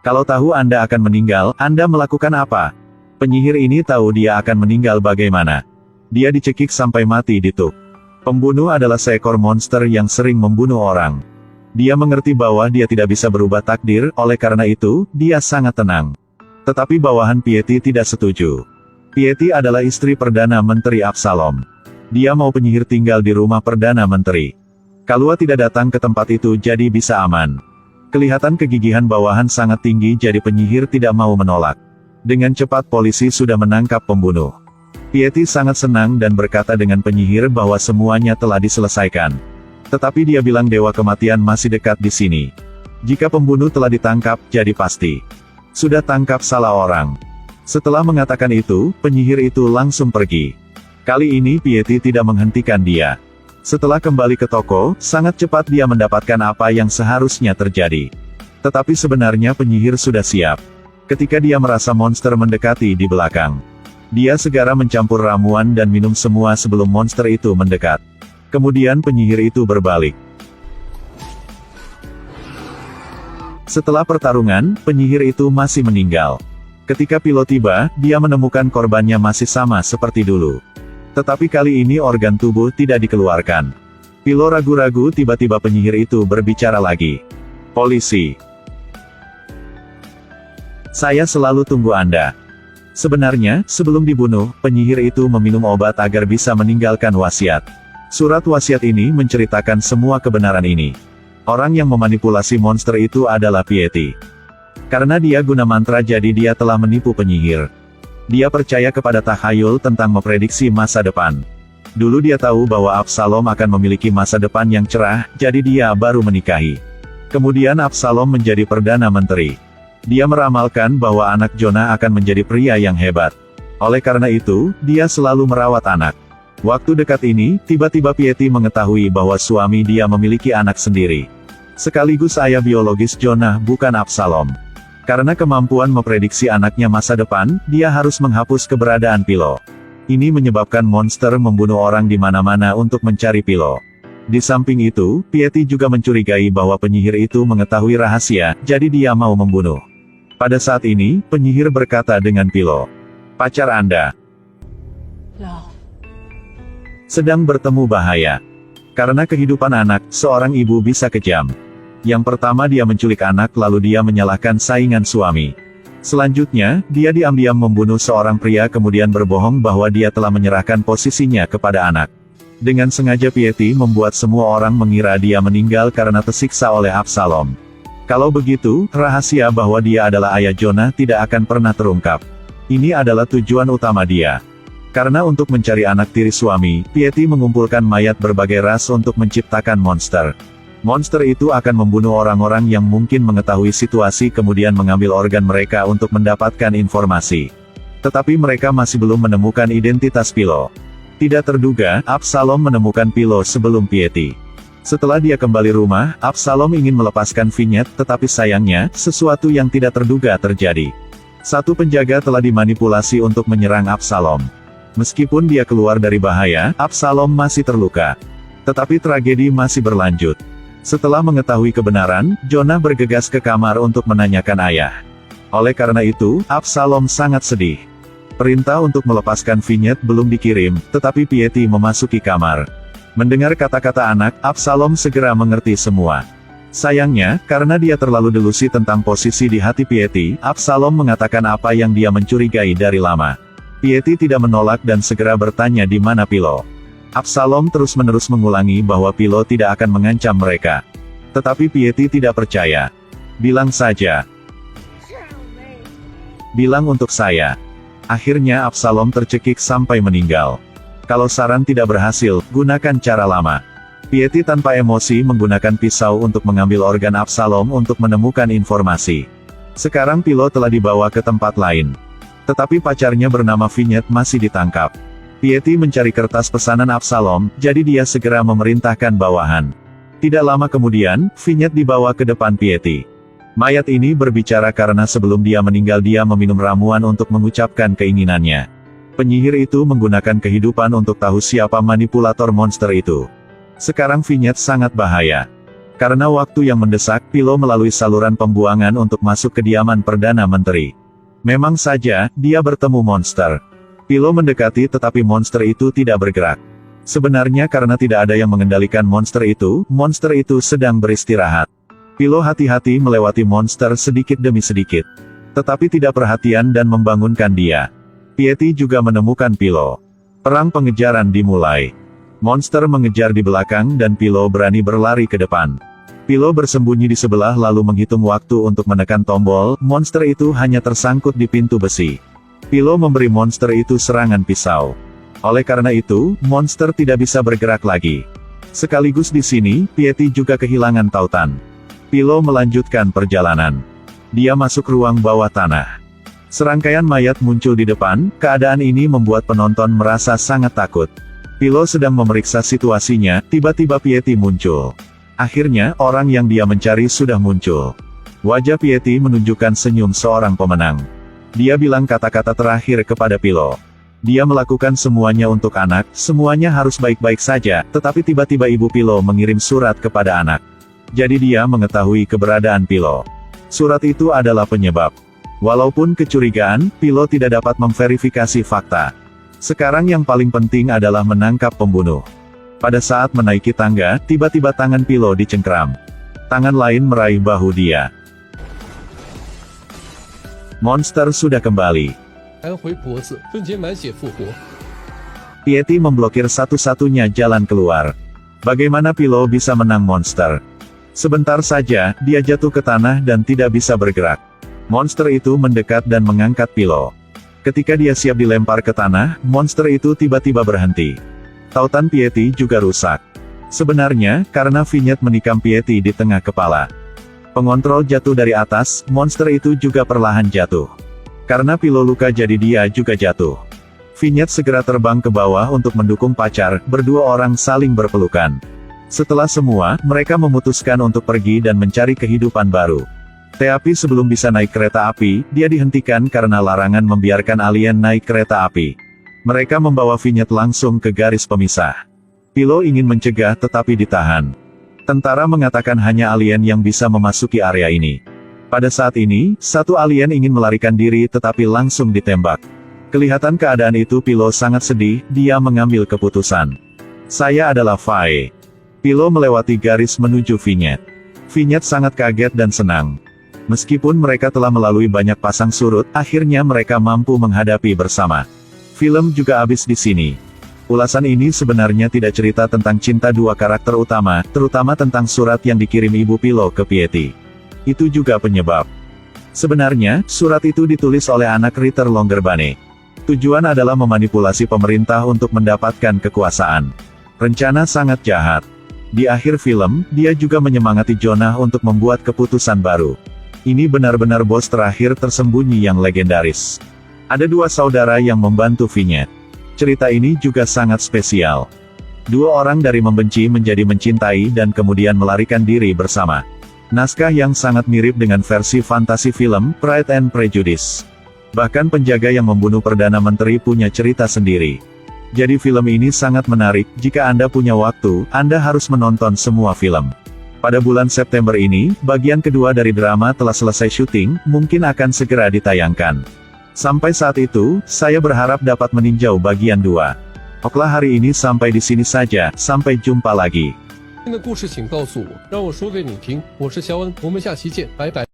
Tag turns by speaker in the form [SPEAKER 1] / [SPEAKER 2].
[SPEAKER 1] Kalau tahu Anda akan meninggal, Anda melakukan apa? Penyihir ini tahu dia akan meninggal bagaimana. Dia dicekik sampai mati di tuk. Pembunuh adalah seekor monster yang sering membunuh orang. Dia mengerti bahwa dia tidak bisa berubah takdir, oleh karena itu, dia sangat tenang. Tetapi bawahan Piety tidak setuju. Piety adalah istri Perdana Menteri Absalom. Dia mau penyihir tinggal di rumah Perdana Menteri. Kalua tidak datang ke tempat itu jadi bisa aman. Kelihatan kegigihan bawahan sangat tinggi jadi penyihir tidak mau menolak. Dengan cepat polisi sudah menangkap pembunuh. Piety sangat senang dan berkata dengan penyihir bahwa semuanya telah diselesaikan. Tetapi dia bilang dewa kematian masih dekat di sini. Jika pembunuh telah ditangkap, jadi pasti sudah tangkap salah orang. Setelah mengatakan itu, penyihir itu langsung pergi. Kali ini Piety tidak menghentikan dia. Setelah kembali ke toko, sangat cepat dia mendapatkan apa yang seharusnya terjadi. Tetapi sebenarnya penyihir sudah siap. Ketika dia merasa monster mendekati di belakang, dia segera mencampur ramuan dan minum semua sebelum monster itu mendekat. Kemudian penyihir itu berbalik. Setelah pertarungan, penyihir itu masih meninggal. Ketika Pilo tiba, dia menemukan korbannya masih sama seperti dulu. Tetapi kali ini organ tubuh tidak dikeluarkan. Pilo ragu-ragu tiba-tiba penyihir itu berbicara lagi. Polisi. Saya selalu tunggu Anda. Sebenarnya, sebelum dibunuh, penyihir itu meminum obat agar bisa meninggalkan wasiat. Surat wasiat ini menceritakan semua kebenaran ini. Orang yang memanipulasi monster itu adalah Piety. Karena dia guna mantra jadi dia telah menipu penyihir. Dia percaya kepada takhayul tentang memprediksi masa depan. Dulu dia tahu bahwa Absalom akan memiliki masa depan yang cerah, jadi dia baru menikahi. Kemudian Absalom menjadi Perdana Menteri. Dia meramalkan bahwa anak Jonah akan menjadi pria yang hebat. Oleh karena itu, dia selalu merawat anak. Waktu dekat ini, tiba-tiba Piety mengetahui bahwa suami dia memiliki anak sendiri. Sekaligus ayah biologis Jonah bukan Absalom. Karena kemampuan memprediksi anaknya masa depan, dia harus menghapus keberadaan Pilo. Ini menyebabkan monster membunuh orang di mana-mana untuk mencari Pilo. Di samping itu, Piety juga mencurigai bahwa penyihir itu mengetahui rahasia, jadi dia mau membunuh. Pada saat ini, penyihir berkata dengan Pilo, "Pacar Anda sedang bertemu bahaya. Karena kehidupan anak, seorang ibu bisa kejam. Yang pertama dia menculik anak lalu dia menyalahkan saingan suami. Selanjutnya, dia diam-diam membunuh seorang pria kemudian berbohong bahwa dia telah menyerahkan posisinya kepada anak. Dengan sengaja Piety membuat semua orang mengira dia meninggal karena tersiksa oleh Absalom. Kalau begitu, rahasia bahwa dia adalah ayah Jonah tidak akan pernah terungkap. Ini adalah tujuan utama dia. Karena untuk mencari anak tiri suami, Piety mengumpulkan mayat berbagai ras untuk menciptakan monster. Monster itu akan membunuh orang-orang yang mungkin mengetahui situasi kemudian mengambil organ mereka untuk mendapatkan informasi. Tetapi mereka masih belum menemukan identitas Pilo. Tidak terduga, Absalom menemukan Pilo sebelum Piety. Setelah dia kembali rumah, Absalom ingin melepaskan Vinyet, tetapi sayangnya, sesuatu yang tidak terduga terjadi. Satu penjaga telah dimanipulasi untuk menyerang Absalom. Meskipun dia keluar dari bahaya, Absalom masih terluka. Tetapi tragedi masih berlanjut. Setelah mengetahui kebenaran, Jonah bergegas ke kamar untuk menanyakan ayah. Oleh karena itu, Absalom sangat sedih. Perintah untuk melepaskan Vinyet belum dikirim, tetapi Piety memasuki kamar. Mendengar kata-kata anak, Absalom segera mengerti semua. Sayangnya, karena dia terlalu delusi tentang posisi di hati Piety, Absalom mengatakan apa yang dia mencurigai dari lama. Piety tidak menolak dan segera bertanya di mana Pilo. Absalom terus-menerus mengulangi bahwa Pilo tidak akan mengancam mereka. Tetapi Piety tidak percaya. Bilang saja. Bilang untuk saya. Akhirnya Absalom tercekik sampai meninggal. Kalau saran tidak berhasil, gunakan cara lama. Piety tanpa emosi menggunakan pisau untuk mengambil organ Absalom untuk menemukan informasi. Sekarang Pilo telah dibawa ke tempat lain. Tetapi pacarnya bernama Vinyet masih ditangkap. Piety mencari kertas pesanan Absalom, jadi dia segera memerintahkan bawahan. Tidak lama kemudian, Vinyet dibawa ke depan Piety. Mayat ini berbicara karena sebelum dia meninggal dia meminum ramuan untuk mengucapkan keinginannya. Penyihir itu menggunakan kehidupan untuk tahu siapa manipulator monster itu. Sekarang Vinyet sangat bahaya. Karena waktu yang mendesak, Pilo melalui saluran pembuangan untuk masuk kediaman Perdana Menteri. Memang saja, dia bertemu monster. Pilo mendekati tetapi monster itu tidak bergerak. Sebenarnya karena tidak ada yang mengendalikan monster itu sedang beristirahat. Pilo hati-hati melewati monster sedikit demi sedikit. Tetapi tidak perhatian dan membangunkan dia. Piety juga menemukan Pilo. Perang pengejaran dimulai. Monster mengejar di belakang dan Pilo berani berlari ke depan. Pilo bersembunyi di sebelah lalu menghitung waktu untuk menekan tombol, monster itu hanya tersangkut di pintu besi. Pilo memberi monster itu serangan pisau. Oleh karena itu, monster tidak bisa bergerak lagi. Sekaligus di sini, Piety juga kehilangan tautan. Pilo melanjutkan perjalanan. Dia masuk ruang bawah tanah. Serangkaian mayat muncul di depan, keadaan ini membuat penonton merasa sangat takut. Pilo sedang memeriksa situasinya, tiba-tiba Piety muncul. Akhirnya, orang yang dia mencari sudah muncul. Wajah Piety menunjukkan senyum seorang pemenang. Dia bilang kata-kata terakhir kepada Pilo. Dia melakukan semuanya untuk anak, semuanya harus baik-baik saja, tetapi tiba-tiba ibu Pilo mengirim surat kepada anak. Jadi dia mengetahui keberadaan Pilo. Surat itu adalah penyebab. Walaupun kecurigaan, Pilo tidak dapat memverifikasi fakta. Sekarang yang paling penting adalah menangkap pembunuh. Pada saat menaiki tangga, tiba-tiba tangan Pilo dicengkram. Tangan lain meraih bahu dia. Monster sudah kembali. Piety memblokir satu-satunya jalan keluar. Bagaimana Pilo bisa menang monster? Sebentar saja, dia jatuh ke tanah dan tidak bisa bergerak. Monster itu mendekat dan mengangkat Pilo. Ketika dia siap dilempar ke tanah, monster itu tiba-tiba berhenti. Tautan Piety juga rusak. Sebenarnya, karena vinyet menikam Piety di tengah kepala. Pengontrol jatuh dari atas, monster itu juga perlahan jatuh. Karena Pilo luka jadi dia juga jatuh. Vinyet segera terbang ke bawah untuk mendukung pacar, berdua orang saling berpelukan. Setelah semua, mereka memutuskan untuk pergi dan mencari kehidupan baru. Tapi sebelum bisa naik kereta api, dia dihentikan karena larangan membiarkan alien naik kereta api. Mereka membawa vinyet langsung ke garis pemisah. Pilo ingin mencegah tetapi ditahan. Tentara mengatakan hanya alien yang bisa memasuki area ini. Pada saat ini, satu alien ingin melarikan diri tetapi langsung ditembak. Kelihatan keadaan itu Pilo sangat sedih, dia mengambil keputusan. Saya adalah Faye. Pilo melewati garis menuju vinyet. Vinyet sangat kaget dan senang. Meskipun mereka telah melalui banyak pasang surut, akhirnya mereka mampu menghadapi bersama. Film juga habis di sini. Ulasan ini sebenarnya tidak cerita tentang cinta dua karakter utama, terutama tentang surat yang dikirim ibu Pilo ke Piety. Itu juga penyebab. Sebenarnya, surat itu ditulis oleh anak Ritter Longerbane. Tujuan adalah memanipulasi pemerintah untuk mendapatkan kekuasaan. Rencana sangat jahat. Di akhir film, dia juga menyemangati Jonah untuk membuat keputusan baru. Ini benar-benar bos terakhir tersembunyi yang legendaris. Ada dua saudara yang membantu vinyet. Cerita ini juga sangat spesial. Dua orang dari membenci menjadi mencintai dan kemudian melarikan diri bersama. Naskah yang sangat mirip dengan versi fantasi film, Pride and Prejudice. Bahkan penjaga yang membunuh Perdana Menteri punya cerita sendiri. Jadi film ini sangat menarik, jika Anda punya waktu, Anda harus menonton semua film. Pada bulan September ini, bagian kedua dari drama telah selesai syuting, mungkin akan segera ditayangkan. Sampai saat itu, saya berharap dapat meninjau bagian 2. Okelah hari ini sampai di sini saja, sampai jumpa lagi.